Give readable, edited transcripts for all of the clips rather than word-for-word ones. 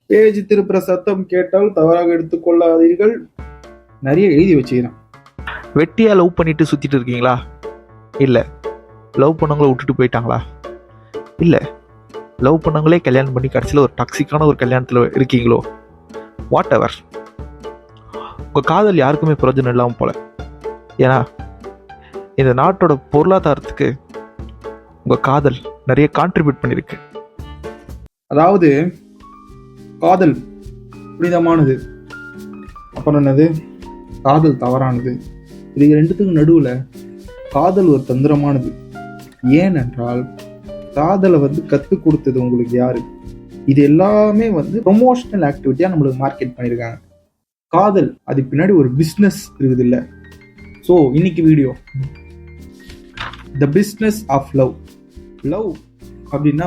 Page திருப்புற சத்தம் கேட்டால் தவறாக எடுத்துக்கொள்ளாதீர்கள். நிறைய எழுதி வச்சுக்கிறேன். வெட்டியா லவ் பண்ணிட்டு சுத்திட்டு இருக்கீங்களா? இல்லை லவ் பண்ணவங்கள விட்டுட்டு போயிட்டாங்களா? இல்லை லவ் பண்ணவங்களே கல்யாணம் பண்ணி கடைசியில் ஒரு டாக்ஸிக்கான ஒரு கல்யாணத்தில் இருக்கீங்களோ? வாட் எவர், உங்கள் காதல் யாருக்குமே பிரயோஜனம் இல்லாமல் போல. ஏன்னா இந்த நாட்டோட பொருளாதாரத்துக்கு உங்கள் காதல் நிறைய கான்ட்ரிபியூட் பண்ணியிருக்கு. அதாவது காதல் புனிதமானது, அப்புறம் என்னது காதல் தவறானது. இது ரெண்டுத்துக்கும் நடுவில் காதல் ஒரு தந்திரமானது. ஏனென்றால் காதலை கற்றுக் கொடுத்தது உங்களுக்கு யாரு? இது எல்லாமே ப்ரொமோஷனல் ஆக்டிவிட்டியாக நம்மளுக்கு மார்க்கெட் பண்ணியிருக்காங்க. காதல் அது பின்னாடி ஒரு பிஸ்னஸ் இருக்குது இல்லை? ஸோ இன்னைக்கு video the business of love. Love அப்படின்னா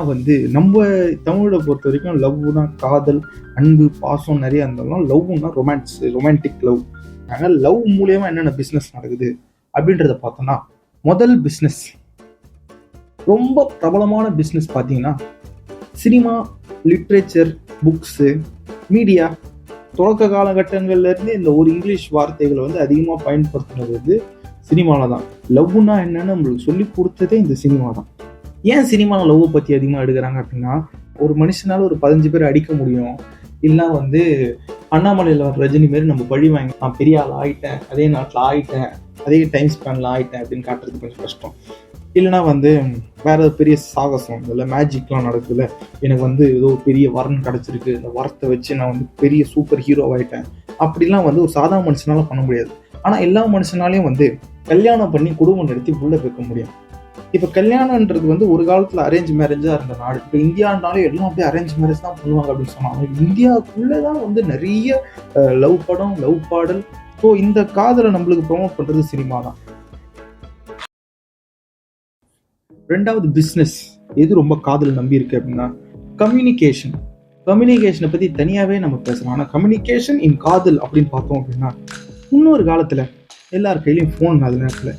நம்ம தமிழை பொறுத்த வரைக்கும் லவ்னா காதல், அன்பு, பாசம் நிறைய இருந்தாலும் லவ்னா ரொமான்டிக் லவ். அதனால் லவ் மூலியமா என்னென்ன பிஸ்னஸ் நடக்குது அப்படின்றத பார்த்தோம்னா, முதல் பிஸ்னஸ், ரொம்ப பிரபலமான பிஸ்னஸ் பார்த்தீங்கன்னா சினிமா, லிட்ரேச்சர், புக்ஸு, மீடியா. தொடக்க காலகட்டங்கள்ல இருந்து இந்த ஒரு இங்கிலீஷ் வார்த்தைகளை அதிகமாக பயன்படுத்துனது சினிமாவில் தான். லவ்னா என்னன்னு நம்மளுக்கு சொல்லி கொடுத்ததே இந்த சினிமா தான். ஏன் சினிமாவில் லவ்வை பற்றி அதிகமாக எடுக்கிறாங்க அப்படின்னா, ஒரு மனுஷனால ஒரு 15 பேர் அடிக்க முடியும், இல்லைன்னா அண்ணாமலையில் வர ரஜினி மாரி நம்ம பழி வாங்கி நான் பெரிய ஆள் ஆகிட்டேன், அதே நாட்டில் ஆகிட்டேன், அதே டைம் ஸ்பேனில் ஆகிட்டேன் அப்படின்னு காட்டுறது கொஞ்சம் கஷ்டம். இல்லைனா வேற ஏதாவது பெரிய சாகசம் இல்லை மேஜிக்லாம் நடக்குதுல்ல, எனக்கு ஏதோ பெரிய வரன் கிடச்சிருக்கு, இந்த வரத்தை வச்சு நான் பெரிய சூப்பர் ஹீரோ ஆகிட்டேன் அப்படிலாம் ஒரு சாதாரண மனுஷனால பண்ண முடியாது. ஆனால் எல்லா மனுஷனாலையும் கல்யாணம் பண்ணி குடும்பம் நடத்தி உள்ள வைக்க முடியும். இப்போ கல்யாணன்றது ஒரு காலத்தில் அரேஞ்ச் மேரேஜாக இருந்த நாடு. இப்போ இந்தியானாலே எல்லாம் அப்படியே அரேஞ்ச் மேரேஜ் தான் பண்ணுவாங்க அப்படின்னு சொன்னாங்க. இந்தியாவுக்குள்ளே தான் நிறைய லவ் படம், லவ் பாடல். ஸோ இந்த காதலை நம்மளுக்கு ப்ரொமோட் பண்ணுறது சினிமா தான். ரெண்டாவது பிஸ்னஸ் எது ரொம்ப காதல் நம்பி இருக்கு அப்படின்னா கம்யூனிகேஷன். கம்யூனிகேஷனை பற்றி தனியாகவே நம்ம பேசலாம். ஆனால் கம்யூனிகேஷன் இன் காதல் அப்படின்னு பார்த்தோம் அப்படின்னா, இன்னொரு காலத்தில் எல்லார் கையிலையும் ஃபோன் இல்லாத நேரத்தில்,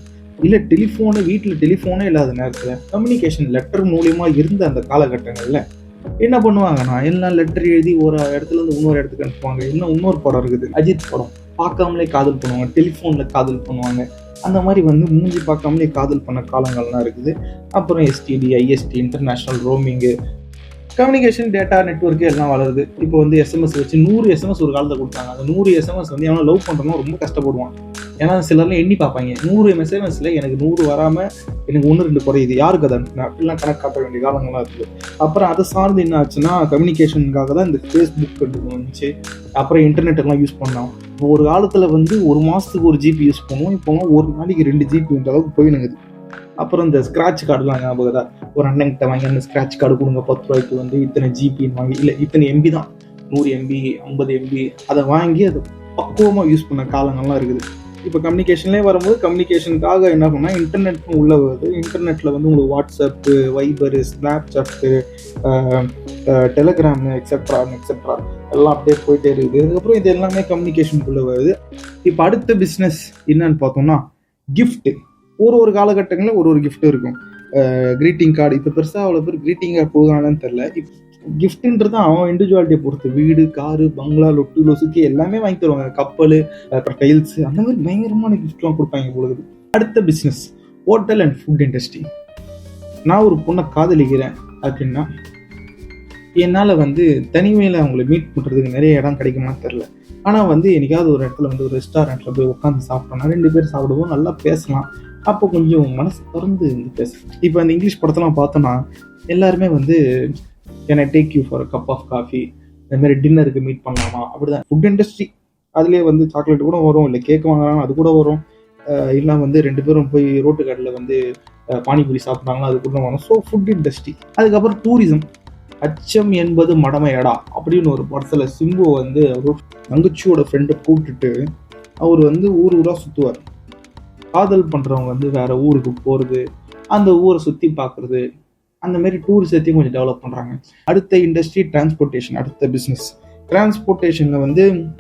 இல்லை டெலிஃபோனு, வீட்டில் டெலிஃபோனே இல்லாத நேரத்தில் கம்யூனிகேஷன் லெட்டர் மூலியமா இருந்த அந்த காலகட்டங்களில் என்ன பண்ணுவாங்கன்னா, எல்லாம் லெட்டர் எழுதி ஒரு இடத்துல இருந்து இன்னொரு இடத்துக்கு அனுப்புவாங்க. இன்னொரு படம் இருக்குது, அஜித் படம். பார்க்காமலே காதல் பண்ணுவாங்க, டெலிஃபோனில் காதல் பண்ணுவாங்க. அந்த மாதிரி மூஞ்சி பார்க்காமலே காதல் பண்ண காலங்கள்லாம் இருக்குது. அப்புறம் STD, ISD, international roaming, communication, data network எல்லாம் வளருது. இப்போ எஸ்எம்எஸ் வச்சு 100 எஸ்எம்எஸ் ஒரு காலத்தை கொடுத்தாங்க. அந்த 100 எஸ்எம்எஸ் எவனா லவ் பண்ணுறோமோ ரொம்ப கஷ்டப்படுவான். ஏன்னா சிலர்லாம் எண்ணி பார்ப்பாங்க, 100 எஸ்எம்எஸ்ல எனக்கு 100 வராமல் எனக்கு 1-2 குறையுது, யாருக்கு அதை அப்படிலாம் கணக்கு காட்ட வேண்டிய காலங்கள்லாம் இருக்குது. அப்புறம் அதை சார்ந்து என்ன ஆச்சுன்னா, கம்யூனிகேஷனுக்காக தான் இந்த ஃபேஸ்புக் வந்துச்சு. அப்புறம் இன்டர்நெட்டெல்லாம் யூஸ் பண்ணோம். ஒரு காலத்தில் ஒரு மாதத்துக்கு 1 ஜிபி யூஸ் பண்ணுவோம், இப்போ ஒரு நாளைக்கு 2 ஜிபின்ற அளவுக்கு போயினுங்குது. அப்புறம் இந்த ஸ்க்ராட்ச் கார்டுலாம் ஞாபகம் தான். ஒரு அண்ணன்கிட்ட வாங்கி அந்த ஸ்க்ராட்ச் கார்டு கொடுங்க 10 ரூபாய்க்கு இத்தனை ஜிபின்னு வாங்கி, இல்லை இத்தனை எம்பி தான், 100 எம்பி 50 எம்பி, அதை வாங்கி அதை பக்குவமாக யூஸ் பண்ண காலங்கள்லாம் இருக்குது. இப்போ கம்யூனிகேஷன்லேயே வரும்போது கம்யூனிகேஷனுக்காக என்ன பண்ணால் இன்டர்நெட்டும் உள்ள வருது. இன்டர்நெட்டில் உங்களுக்கு வாட்ஸ்அப்பு, வைபரு, ஸ்னாப்சாட்டு, டெலிகிராமு, எக்ஸெட்ரா எல்லாம் அப்படியே போயிட்டே இருக்குது. அதுக்கப்புறம் இது எல்லாமே கம்யூனிகேஷனுக்குள்ளே வருது. இப்போ அடுத்த பிஸ்னஸ் என்னன்னு பார்த்தோம்னா கிஃப்ட்டு. ஒரு காலகட்டங்களில் ஒரு கிஃப்ட் இருக்கும். Greeting card. இப்போ பெருசாக அவ்வளோ பேர் க்ரீட்டிங் கார்டு போகானு தெரில. இப்போ கிஃப்ட்டுன்றது அவன் இண்டிவிஜுவாலிட்டியை பொறுத்து, வீடு, காரு, பங்களா, லொட்டு லொசுக்கு எல்லாமே வாங்கி தருவாங்க. கப்பல், அப்புறம் டைல்ஸு, அந்த மாதிரி பயங்கரமான கிஃப்ட்லாம் கொடுப்பாங்க பொழுது. அடுத்த business hotel and food industry. நான் ஒரு பொண்ணை காதலிக்கிறேன் அப்படின்னா என்னால் தனிமையில் அவங்களை மீட் பண்ணுறதுக்கு நிறைய இடம் கிடைக்குமான்னு தெரில. ஆனால் என்னைக்காவது ஒரு இடத்துல ஒரு ரெஸ்டாரண்ட்டில் போய் உட்காந்து சாப்பிட்டோம்னா 2 பேர் சாப்பிடுவோம், நல்லா பேசலாம். அப்போ கொஞ்சம் மனசு திறந்து பேசலாம். இப்போ அந்த இங்கிலீஷ் படத்தெல்லாம் பார்த்தோன்னா எல்லாருமே can I take you for a cup of coffee, இந்த மாதிரி டின்னருக்கு மீட் பண்ணலாமா, அப்படிதான். ஃபுட் இண்டஸ்ட்ரி அதுலேயே சாக்லேட் கூட வரும், இல்லை கேக் வாங்கலாம் அது கூட வரும், இல்லை 2 பேரும் போய் ரோட்டு கடையில் பானிபூரி சாப்பிட்றாங்களா அது கூட வரும். So food industry. அதுக்கப்புறம் டூரிசம். அச்சம் என்பது மடமையடா அப்படின்னு ஒரு படத்தில் சிம்பு அவர் தங்கச்சியோட ஃப்ரெண்டை கூப்பிட்டுட்டு அவர் ஊராக சுற்றுவார். காதல் பண்ணுறவங்க வேற ஊருக்கு போகிறது, அந்த ஊரை சுற்றி பார்க்குறது, அந்த மாதிரி டூரிசத்தையும் கொஞ்சம் டெவலப் பண்ணுறாங்க. அடுத்த இண்டஸ்ட்ரி டிரான்ஸ்போர்ட்டேஷன். அடுத்த பிஸ்னஸ் டிரான்ஸ்போர்ட்டேஷனில்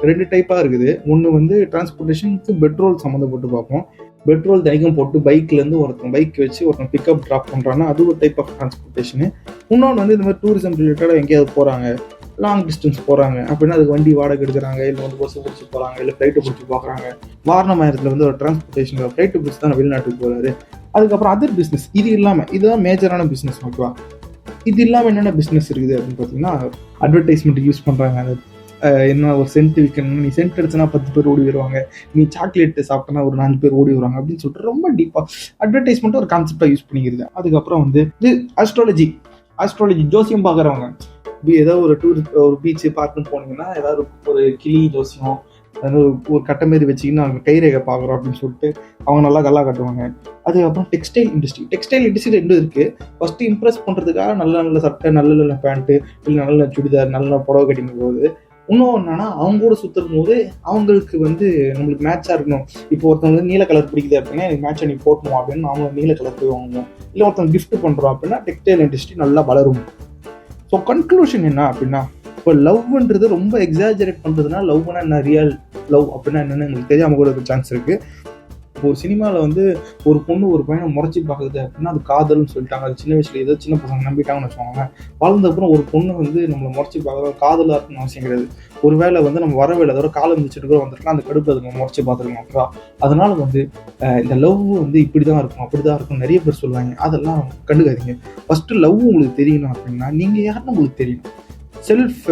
2 டைப்பாக இருக்குது. ஒன்று டிரான்ஸ்போர்ட்டேஷனுக்கு பெட்ரோல் சம்மந்தப்பட்டு பார்ப்போம். பெட்ரோல் தனிக்கும் போட்டு பைக்லேருந்து ஒருத்தன் பைக் வச்சு ஒருத்தன் பிக்கப் ட்ராப் பண்ணுறான்னா அது ஒரு டைப் ஆஃப் டிரான்ஸ்போர்ட்டேஷனு. இன்னொன்று இந்த மாதிரி டூரிசம் ரிலேட்டடாக எங்கேயாவது போகிறாங்க, லாங் டிஸ்டன்ஸ் போகிறாங்க அப்படின்னா அதுக்கு வண்டி வாடகை எடுக்கிறாங்க, இல்லை வந்து பஸ்ஸை பிடிச்சி போகிறாங்க, இல்லை ஃப்ளைட்டை பிடிச்சி பார்க்குறாங்க. வாரணமாயிரத்தில் வந்து ஒரு டிரான்ஸ்போர்ட்டேஷன் ஃப்ளைட்டு பிடிச்சி தான் வெளிநாட்டுக்கு போகிறாரு. அதுக்கப்புறம் அதர் பிஸ்னஸ் இது இல்லாமல், இதுதான் மேஜரான பிஸ்னஸ். ஓகேவா? இது இல்லாமல் என்னென்ன பிஸ்னஸ் இருக்குது அப்படின்னு பார்த்தீங்கன்னா, அட்வர்டைஸ்மெண்ட் யூஸ் பண்ணுறாங்க. அது என்ன ஒரு சென்ட் விற்கணும், நீ சென்ட் அடிச்சுனா 10 பேர் ஓடி வருவாங்க, நீ சாக்லேட் சாப்பிட்டனா ஒரு 4 பேர் ஓடி வருவாங்க அப்படின்னு சொல்லிட்டு ரொம்ப டீப்பாக அட்வர்டைஸ்மெண்ட்டை ஒரு கான்செப்டாக யூஸ் பண்ணிக்கிறது. அதுக்கப்புறம் வந்து இது ஆஸ்ட்ராலஜி ஜோசியம் பார்க்குறவங்க. ஏதோ ஒரு ஒரு பீச்சு பார்க்குன்னு போனீங்கன்னா ஏதாவது ஒரு கிளி ஜோசியம், அதாவது ஒரு கட்டை மாரி வச்சிங்கன்னா அவங்க கைரேகை பார்க்குறோம் அப்படின்னு சொல்லிட்டு அவங்க நல்லா கல்லா கட்டுவாங்க. அதுக்கப்புறம் டெக்ஸ்டைல் இண்டஸ்ட்ரி 2 இருக்குது. ஃபஸ்ட்டு இம்ப்ரெஸ் பண்ணுறதுக்காக நல்ல சட்டை, நல்ல பேண்ட்டு, இல்லை நல்ல சுடிதார், நல்ல புடவை கட்டிங்க போகுது. இன்னும் என்னன்னா அவங்க கூட சுற்றும் போது அவங்களுக்கு வந்து நம்மளுக்கு மேட்சாக இருக்கணும். இப்போ ஒருத்தவங்க வந்து நீல கலர் பிடிக்குது அப்படின்னா எனக்கு மேட்சை நீ போட்டணும் அப்படின்னு அவங்க நீல கலர் போய் வாங்குவோம். இல்லை ஒருத்தவங்க கிஃப்ட் பண்ணுறோம் அப்படின்னா டெக்ஸ்டைல் இண்டஸ்ட்ரி நல்லா வளரும். ஸோ கன்க்ளூஷன் என்ன அப்படின்னா, இப்போ லவ்ன்றது ரொம்ப எக்ஸாஜரேட் பண்ணுறதுனா லவ்னா என்ன, ரியல் லவ் அப்படின்னா என்னென்னு எங்களுக்கு தெரியாமல் கூட ஒரு சான்ஸ் இருக்குது. இப்போ சினிமாவில் வந்து ஒரு பொண்ணு ஒரு பையனை முறைச்சி பார்க்குது அப்படின்னா அது காதல்னு சொல்லிட்டாங்க. அது சின்ன வயசுல ஏதோ சின்ன பசங்க நம்பிட்டாங்கன்னு வச்சுக்கோங்க. வளர்ந்தப்புறம் ஒரு பொண்ணு வந்து நம்மளை முறைச்சி பார்க்குறது காதலாக இருக்குன்னு அவசியம் கிடையாது. ஒரு வேளை வந்து நம்ம வரவேலை அதோட காலம் மிதிச்சுட்டு கூட வந்துருக்கலாம், அந்த கடுப்பு அதுங்க முறைச்சி பார்த்துருக்கோம். ஓகேவா? அதனால வந்து இந்த லவ் வந்து இப்படி தான் இருக்கும், அப்படி தான் இருக்கும் நிறைய பேர் சொல்லுவாங்க. அதெல்லாம் கண்டுக்காதீங்க. ஃபஸ்ட்டு லவ் உங்களுக்கு தெரியணும் அப்படின்னா நீங்கள் யாருன்னு உங்களுக்கு தெரியணும். செல்ஃப்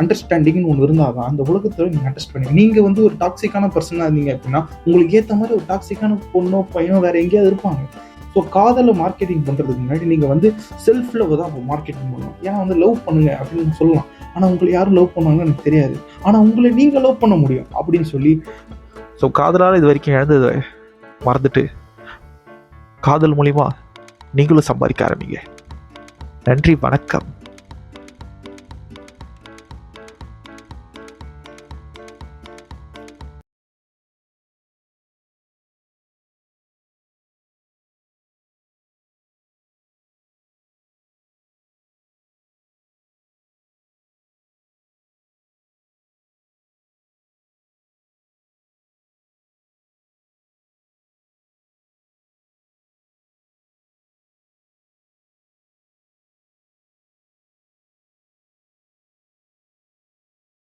அண்டர்ஸ்டாண்டிங்னு ஒன்று இருந்தால் தான் அந்த உலகத்தில் நீங்கள் அண்டர்ஸ்ட் பண்ணி, நீங்கள் வந்து ஒரு டாக்ஸிக்கான பர்சனாக இருந்தீங்க அப்படின்னா உங்களுக்கு ஏற்ற மாதிரி ஒரு டாக்ஸிக்கான பொண்ணோ பையனோ வேறு எங்கேயாவது இருப்பாங்க. ஸோ காதலை மார்க்கெட்டிங் பண்ணுறதுக்கு முன்னாடி நீங்கள் வந்து செல்ஃப் லவ் தான் மார்க்கெட்டிங் பண்ணணும். ஏன்னா வந்து லவ் பண்ணுங்க அப்படின்னு சொல்லலாம், ஆனால் உங்களை யாரும் லவ் பண்ணுவாங்கன்னு எனக்கு தெரியாது, ஆனால் உங்களை நீங்கள் லவ் பண்ண முடியும் அப்படின்னு சொல்லி. ஸோ காதலால் இது வரைக்கும் இழந்ததை மறந்துட்டு காதல் மூலிமா நீங்களும் சம்பாதிக்க ஆரம்பிங்க. நன்றி, வணக்கம்.